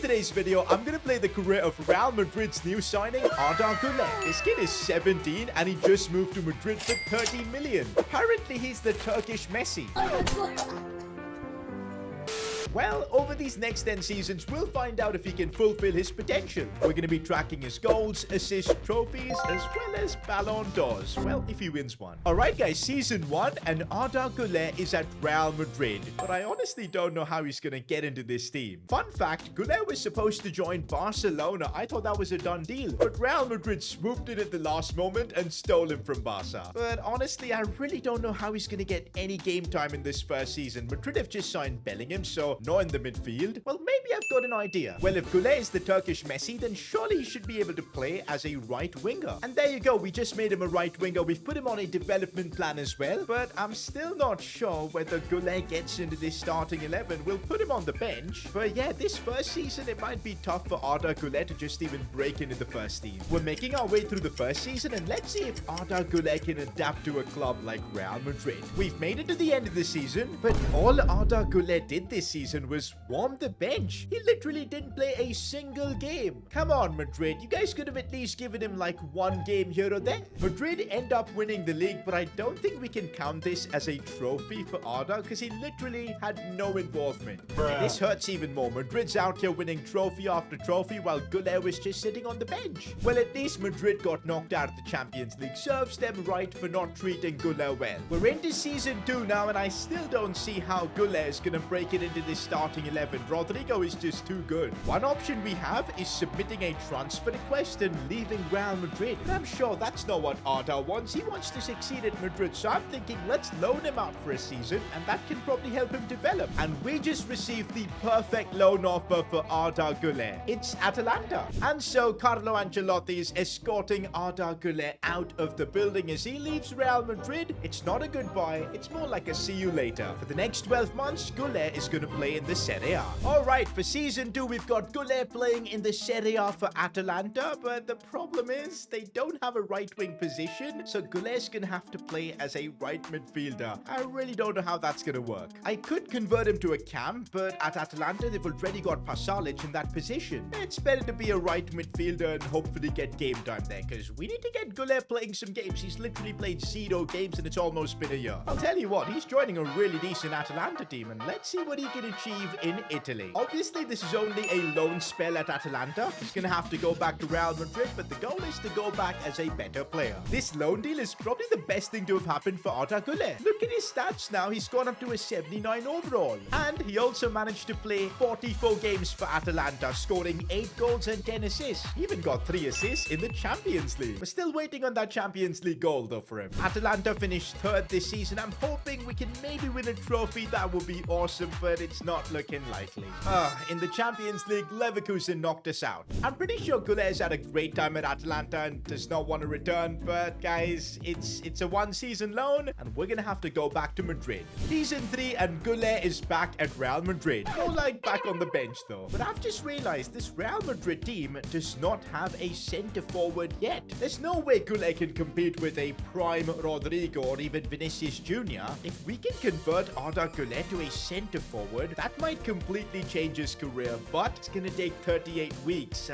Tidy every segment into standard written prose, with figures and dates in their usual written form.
today's video, I'm gonna play the career of Real Madrid's new signing, Arda Guler. This kid is 17 and he just moved to Madrid for 30 million. Apparently, he's the Turkish Messi. Well, over these next 10 seasons, we'll find out if he can fulfill his potential. We're going to be tracking his goals, assists, trophies, as well as Ballon d'Ors. Well, if he wins one. Alright guys, season 1 and Arda Guler is at Real Madrid. But I honestly don't know how he's going to get into this team. Fun fact, Guler was supposed to join Barcelona. I thought that was a done deal. But Real Madrid swooped in at the last moment and stole him from Barca. But honestly, I really don't know how he's going to get any game time in this first season. Madrid have just signed Bellingham, so not in the midfield. Well, maybe I've got an idea. Well, if Guler is the Turkish Messi, then surely he should be able to play as a right winger. And there you go, we just made him a right winger. We've put him on a development plan as well, but I'm still not sure whether Guler gets into this starting 11. We'll put him on the bench. But yeah, this first season, it might be tough for Arda Guler to just even break into the first team. We're making our way through the first season, and let's see if Arda Guler can adapt to a club like Real Madrid. We've made it to the end of the season, but all Arda Guler did this season was warm the bench. He literally didn't play a single game. Come on, Madrid. You guys could have at least given him like one game here or there. Madrid end up winning the league, but I don't think we can count this as a trophy for Arda because he literally had no involvement. This hurts even more. Madrid's out here winning trophy after trophy while Guler was just sitting on the bench. Well, at least Madrid got knocked out of the Champions League. Serves them right for not treating Guler well. We're into season 2 now, and I still don't see how Guler is going to break it into this starting 11. Rodrigo is just too good. One option we have is submitting a transfer request and leaving Real Madrid. But I'm sure that's not what Arda wants. He wants to succeed at Madrid. So I'm thinking let's loan him out for a season and that can probably help him develop. And we just received the perfect loan offer for Arda Guler. It's Atalanta. And so Carlo Ancelotti is escorting Arda Guler out of the building as he leaves Real Madrid. It's not a goodbye. It's more like a see you later. For the next 12 months, Guler is going to play in the Serie A. Alright, for season 2, we've got Guler playing in the Serie A for Atalanta, but the problem is they don't have a right wing position, so Guler's gonna have to play as a right midfielder. I really don't know how that's gonna work. I could convert him to a cam, but at Atalanta, they've already got Pasalic in that position. It's better to be a right midfielder and hopefully get game time there, because we need to get Guler playing some games. He's literally played 0 games and it's almost been a year. I'll tell you what, he's joining a really decent Atalanta team, and let's see what he can achieve in Italy. Obviously, this is only a loan spell at Atalanta. He's gonna have to go back to Real Madrid, but the goal is to go back as a better player. This loan deal is probably the best thing to have happened for Arda Guler. Look at his stats now. He's gone up to a 79 overall. And he also managed to play 44 games for Atalanta, scoring 8 goals and 10 assists. He even got 3 assists in the Champions League. We're still waiting on that Champions League goal though for him. Atalanta finished 3rd this season. I'm hoping we can maybe win a trophy. That would be awesome, but it's not looking likely. In the Champions League, Leverkusen knocked us out. I'm pretty sure Guler's had a great time at Atalanta and does not want to return, but guys, it's a 1-season loan and we're gonna have to go back to Madrid. Season 3 and Guler is back at Real Madrid. More like back on the bench though. But I've just realized this Real Madrid team does not have a centre forward yet. There's no way Guler can compete with a prime Rodrigo or even Vinicius Jr. If we can convert Arda Guler to a centre forward, that might completely change his career, but it's gonna take 38 weeks.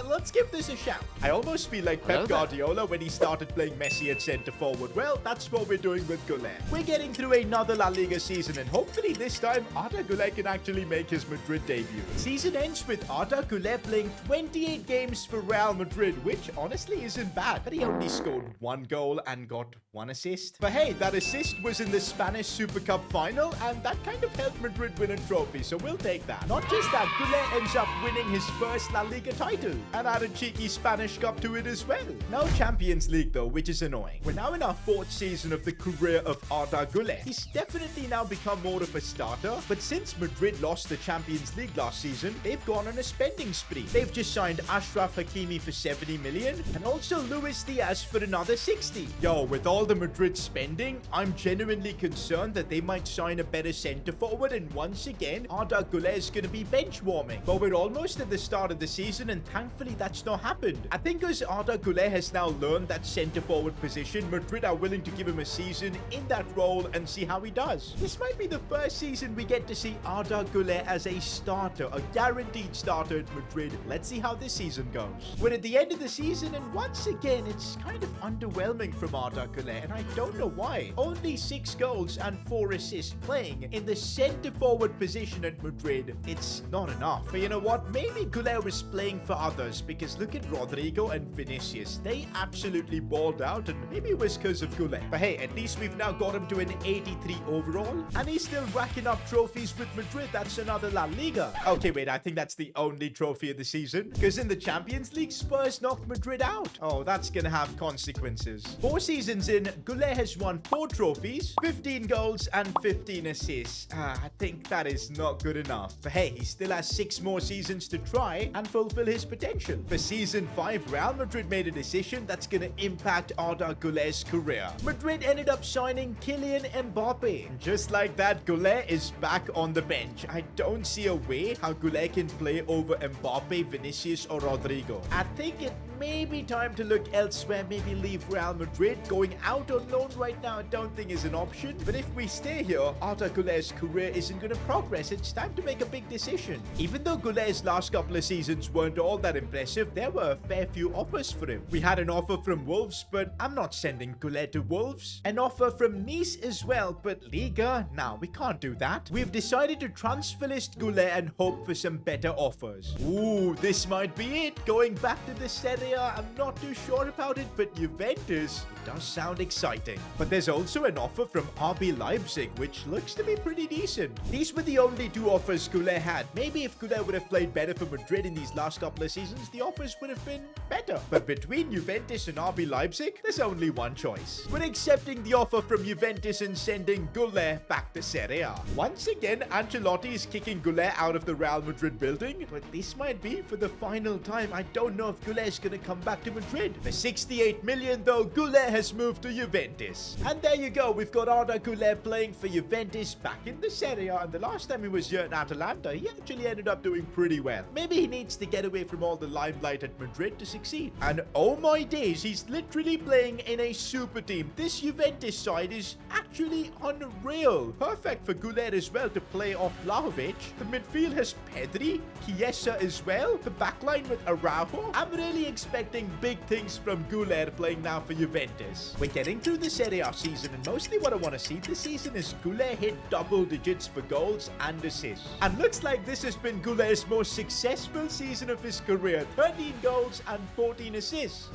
Let's give this a shout. I almost feel like Pep Guardiola when he started playing Messi at centre forward. Well, that's what we're doing with Guler. We're getting through another La Liga season, and hopefully this time Arda Guler can actually make his Madrid debut. Season ends with Arda Guler playing 28 games for Real Madrid, which honestly isn't bad, but he only scored 1 goal and got 1 assist. But hey, that assist was in the Spanish Super Cup final, and that kind of helped Madrid win a trophy, so we'll take that. Not just that, Guler ends up winning his first La Liga title and add a cheeky Spanish Cup to it as well. No Champions League though, which is annoying. We're now in our 4th season of the career of Arda Guler. He's definitely now become more of a starter, but since Madrid lost the Champions League last season, they've gone on a spending spree. They've just signed Achraf Hakimi for 70 million and also Luis Diaz for another 60. Yo, with all the Madrid spending, I'm genuinely concerned that they might sign a better centre forward and once again again, Arda Guler is going to be bench warming. But we're almost at the start of the season, and thankfully that's not happened. I think as Arda Guler has now learned that centre-forward position, Madrid are willing to give him a season in that role and see how he does. This might be the first season we get to see Arda Guler as a starter, a guaranteed starter at Madrid. Let's see how this season goes. We're at the end of the season, and once again, it's kind of underwhelming from Arda Guler, and I don't know why. Only 6 goals and 4 assists playing in the centre-forward position at Madrid. It's not enough. But you know what? Maybe Guler was playing for others, because look at Rodrigo and Vinicius. They absolutely balled out, and maybe it was because of Guler. But hey, at least we've now got him to an 83 overall, and he's still racking up trophies with Madrid. That's another La Liga. Okay, wait, I think that's the only trophy of the season, because in the Champions League, Spurs knocked Madrid out. Oh, that's gonna have consequences. 4 seasons in, Guler has won 4 trophies, 15 goals, and 15 assists. I think that is not good enough. But hey, he still has 6 more seasons to try and fulfill his potential. For season 5, Real Madrid made a decision that's gonna impact Arda Guler's career. Madrid ended up signing Kylian Mbappe. And just like that, Guler is back on the bench. I don't see a way how Guler can play over Mbappe, Vinicius, or Rodrigo. I think it may be time to look elsewhere, maybe leave Real Madrid. Going out on loan right now I don't think is an option. But if we stay here, Arda Guler's career isn't going to progress. It's time to make a big decision. Even though Guler's last couple of seasons weren't all that impressive, there were a fair few offers for him. We had an offer from Wolves, but I'm not sending Guler to Wolves. An offer from Nice as well, but Liga? Nah, we can't do that. We've decided to transfer list Guler and hope for some better offers. Ooh, this might be it. Going back to the Serie A, I'm not too sure about it, but Juventus does sound exciting. But there's also an offer from RB Leipzig, which looks to be pretty decent. These were the only 2 offers Guler had. Maybe if Guler would have played better for Madrid in these last couple of seasons, the offers would have been better. But between Juventus and RB Leipzig, there's only one choice. We're accepting the offer from Juventus and sending Guler back to Serie A. Once again, Ancelotti is kicking Guler out of the Real Madrid building, but this might be for the final time. I don't know if Guler is going to come back to Madrid. For 68 million though, Guler has moved to Juventus. And there you go, we've got Arda Guler playing for Juventus back in the Serie A, and the last time he was here at Atalanta, he actually ended up doing pretty well. Maybe he needs to get away from all the limelight at Madrid to succeed. And oh my days, he's literally playing in a super team. This Juventus side is actually unreal. Perfect for Guler as well to play off Vlahovic. The midfield has Pedri, Chiesa as well. The backline with Araujo. I'm really expecting big things from Guler playing now for Juventus. We're getting through the Serie A season, and mostly what I want to see this season is Guler hit double digits for goals and assists. And looks like this has been Guler's most successful season of his career. 13 goals and 14 assists.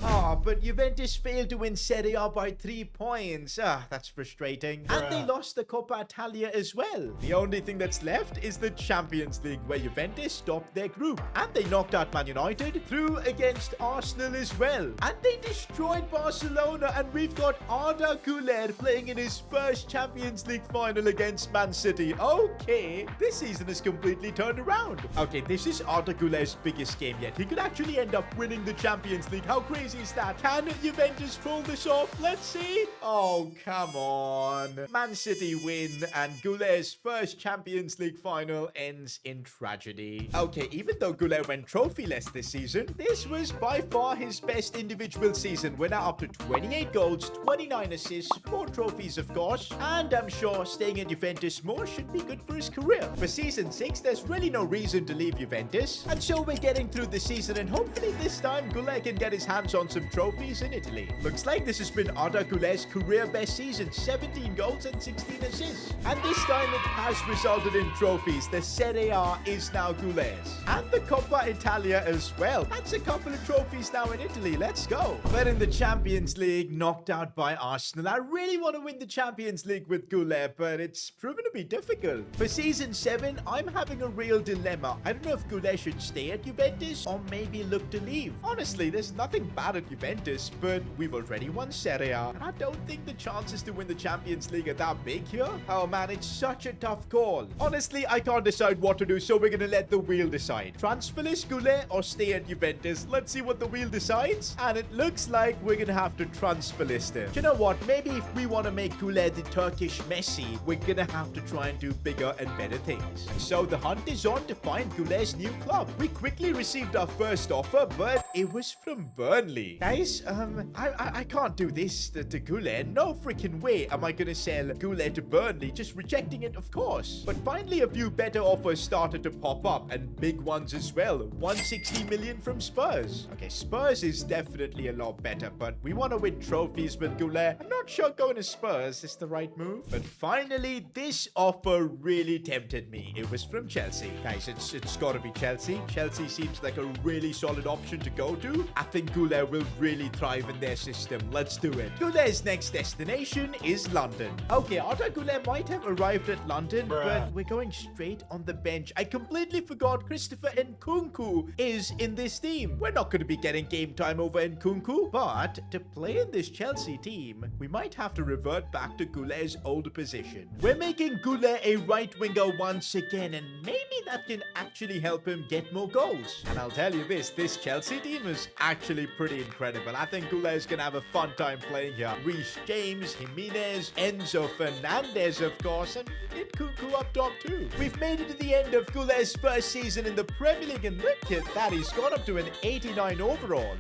But Juventus failed to win Serie A by 3 points. That's frustrating. And they lost the Coppa Italia as well. The only thing that's left is the Champions League, where Juventus topped their group. And they knocked out Man United, through against Arsenal as well. And they destroyed Barcelona, and we've got Arda Guler playing in his first Champions League final against Man City. Okay, this season is completely turned around. Okay, this is Arda Guler's biggest game yet. He could actually end up winning the Champions League. How crazy is that? Can Juventus pull this off? Let's see. Oh, come on. Man City win, and Guler's first Champions League final ends in tragedy. Okay, even though Guler went trophyless this season, this was by far his best individual season. We're now up to 28 goals, 29 assists, 4 trophies of course, and I'm sure staying at Juventus more should be good for his career. For season 6, there's really no reason to leave Juventus, and so we're getting through the season, and hopefully this time Guler can get his hands on some trophies in Italy. Looks like this has been Arda Guler's career best season, 17 goals and 16 assists. And this time it has resulted in trophies. The Serie A is now Guler's, and the Coppa Italia as well. That's a couple of trophies now in Italy. Let's go. But in the Champions League, knocked out by Arsenal. I really want to win the Champions League with Guler, but it's proven to be difficult. For season 7, I'm having a real dilemma. I don't know if Guler should stay at Juventus or maybe look to leave. Honestly, there's nothing bad at Juventus, but we've already won Serie A, and I don't think the chances to win the Champions League are that big here. Oh man, it's such a tough call. Honestly, I can't decide what to do, so we're gonna let the wheel decide. Transfer list Guler or stay at Juventus? Let's see what the wheel decides, and it looks like we're gonna have to transfer list him. You know what? Maybe if we want to make Guler the Turkish Messi, we're gonna have to try and do bigger and better things. So the hunt is on to find Guler's new club. We quickly received our first offer, but it was from Burnley. Guys, I can't do this to Guler. No freaking way am I gonna sell Guler to Burnley. Just rejecting it, of course. But finally, a few better offers started to pop up, and big ones as well. 160 million from Spurs. Okay, Spurs is definitely a lot better, but we want to win trophies with Guler. I'm not sure going to Spurs is the right move. But finally, this offer really tempted me. It was from Chelsea. Guys, it's got to be Chelsea. Chelsea seems like a really solid option to go to. I think Guler will really thrive in their system. Let's do it. Guler's next destination is London. Okay, Arda Guler might have arrived at London, but we're going straight on the bench. I completely forgot Christopher Nkunku is in this team. We're not going to be getting game time over Nkunku, but to play in this Chelsea team, we might have to revert back to Guler's old position. We're making Guler a right winger once again, and maybe that can actually help him get more goals. And I'll tell you this Chelsea team is actually pretty incredible. I think Guler is going to have a fun time playing here. Reece James, Jimenez, Enzo Fernandez, of course, and Nkunku up top too. We've made it to the end of Guler's first season in the Premier League, and look at that, he's got up to an 89 overall.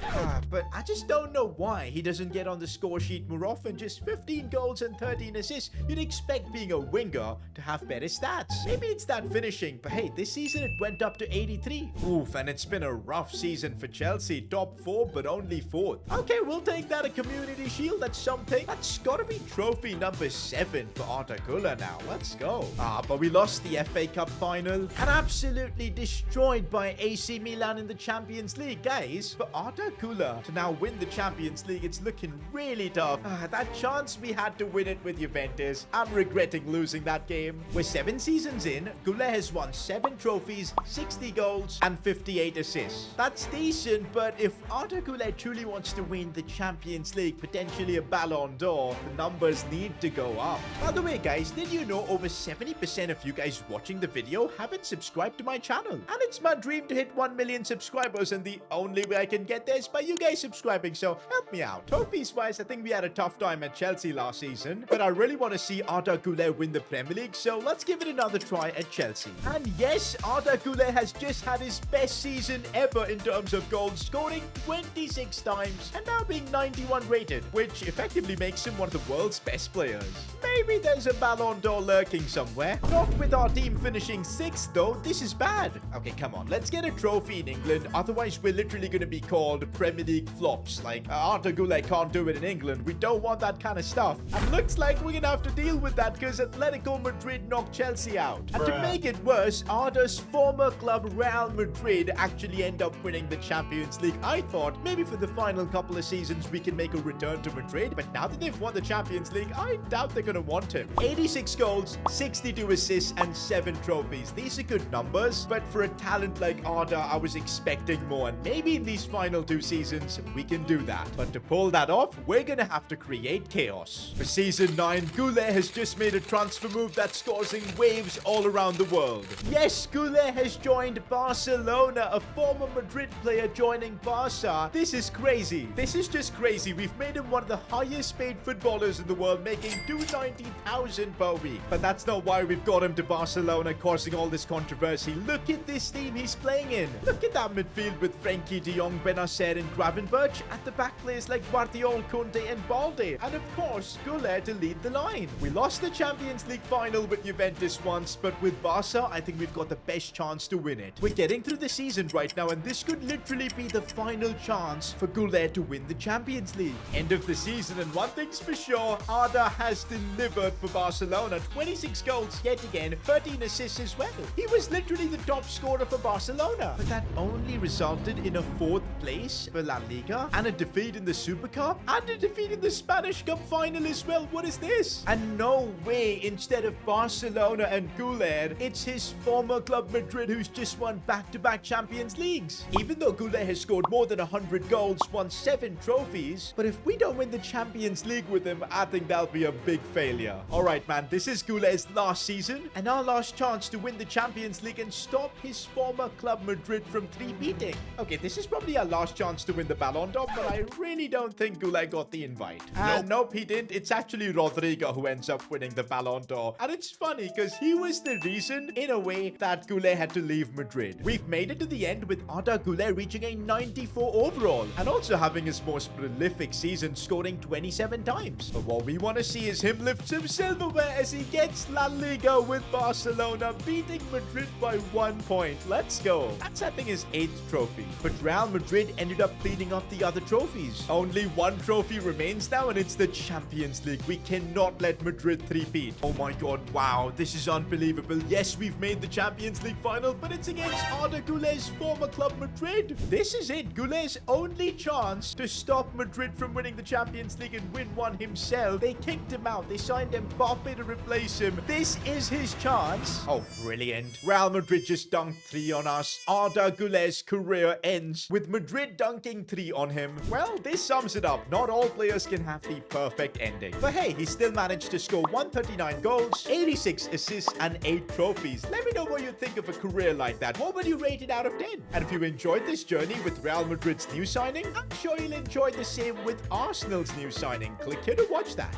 But I just don't know why he doesn't get on the score sheet more often. Just 15 goals and 13 assists. You'd expect being a winger to have better stats. Maybe it's that finishing, but hey, this season it went up to 83. Oof, and it's been a rough season for Chelsea. Top 4, but only 4th. Okay, we'll take that. A Community Shield, that's something. That's gotta be trophy number 7 for Arda Guler now. Let's go. But we lost the FA Cup final and absolutely destroyed by AC Milan in the Champions League. Guys, for Arda Guler to now win the Champions League, it's looking really tough. That chance we had to win it with Juventus, I'm regretting losing that game. We're 7 seasons in. Guler has won 7 trophies, 60 goals, and 58 assists. That's decent, but if Arda Guler truly wants to win the Champions League, potentially a Ballon d'Or, the numbers need to go up. By the way, guys, did you know over 70% of you guys watching the video haven't subscribed to my channel? And it's my dream to hit 1 million subscribers, and the only way I can get there is by you guys subscribing, so help me out. Trophies wise, I think we had a tough time at Chelsea last season, but I really want to see Arda Guler win the Premier League, so let's give it another try at Chelsea. And yes, Arda Guler has just had his best season ever in terms of goals, scoring 26 times and now being 91 rated, which effectively makes him one of the world's best players. Maybe there's a Ballon d'Or lurking somewhere. Not with our team finishing 6th though. This is bad. Okay, come on, let's get a trophy in England, otherwise we're literally going to be called Premier League flops. Like, Arda Guler can't do it in England. We don't want that kind of stuff. And looks like we're going to have to deal with that because Atletico Madrid knocked Chelsea out. And to make it worse, Arda's former club Real Madrid actually end up winning the Champions League. I thought maybe for the final couple of seasons we can make a return to Madrid, but now that they've won the Champions League, I doubt they're going to want him. 86 goals, 62 assists, and 7 trophies. These are good numbers, but for a talent like Arda, I was expecting more, and maybe in these final 2 seasons we can do that. But to pull that off, we're gonna have to create chaos. For season 9, Guler has just made a transfer move that's causing waves all around the world. Yes, Guler has joined Barcelona, a former Madrid player joining Barca. This is crazy. This is just crazy. We've made him one of the highest paid footballers in the world, making 290,000 per week. But that's not why we've got him to Barcelona, causing all this controversy. Look at this team he's playing in. Look at that midfield with Frenkie de Jong, Benacer, and Gravenberch. At the back players like Guardiola, Kunde, and Balde. And of course, Guler to lead the line. We lost the Champions League final with Juventus once, but with Barca, I think we've got the best chance to win it. We're getting through the season right now, and this could literally be the final chance for Guler to win the Champions League. End of the season, and one thing's for sure, Arda has delivered for Barcelona. 26 goals yet again, 13 assists as well. He was literally the top scorer for Barcelona, but that only resulted in a 4th place for La Liga and a defeat in the Super Cup and a defeat in the Spanish Cup final as well. What is this? And no way, instead of Barcelona and Guler, it's his former club Madrid who's just won back-to-back Champions Leagues. Even though Guler has scored more than 100 goals, won 7 trophies, but if we don't win the Champions League with him, I think that'll be a big failure. Alright man, this is Guler's last season and our last chance to win the Champions League and stop his former club Madrid from 3-peating. Okay, this is probably our last chance to win the Ballon d'Or, but I really don't think Guler got the invite. And nope, he didn't. It's actually Rodrigo who ends up winning the Ballon d'Or. And it's funny because he was the reason, in a way, that Guler had to leave Madrid. We've made it to the end with Arda Guler reaching a 94 overall and also having his most prolific season, scoring 27 times. But what we want to see is him lift some silverware as he gets La Liga with Barcelona, beating Madrid by 1 point. Let's go. That's, I think, his 8th trophy. But Real Madrid ended up cleaning up the other trophies. Only 1 trophy remains now, and it's the Champions League. We cannot let Madrid three-peat. Oh my god, wow, this is unbelievable. Yes, we've made the Champions League final, but it's against Arda Guler's former club Madrid. This is it, Guler's only chance to stop Madrid from winning the Champions League and win one himself. They kicked him out. They signed Mbappe to replace him. This is his chance. Oh, brilliant. Real Madrid just dunked 3 on us. Arda Guler's career ends with Madrid dunking 3 on him. Well, this sums it up. Not all players can have the perfect ending. But hey, he still managed to score 139 goals, 86 assists, and 8 trophies. Let me know what you think of a career like that. What would you rate it out of 10? And if you enjoyed this journey with Real Madrid's new signing, I'm sure you'll enjoy the same with Arsenal's new signing. Click here to watch that.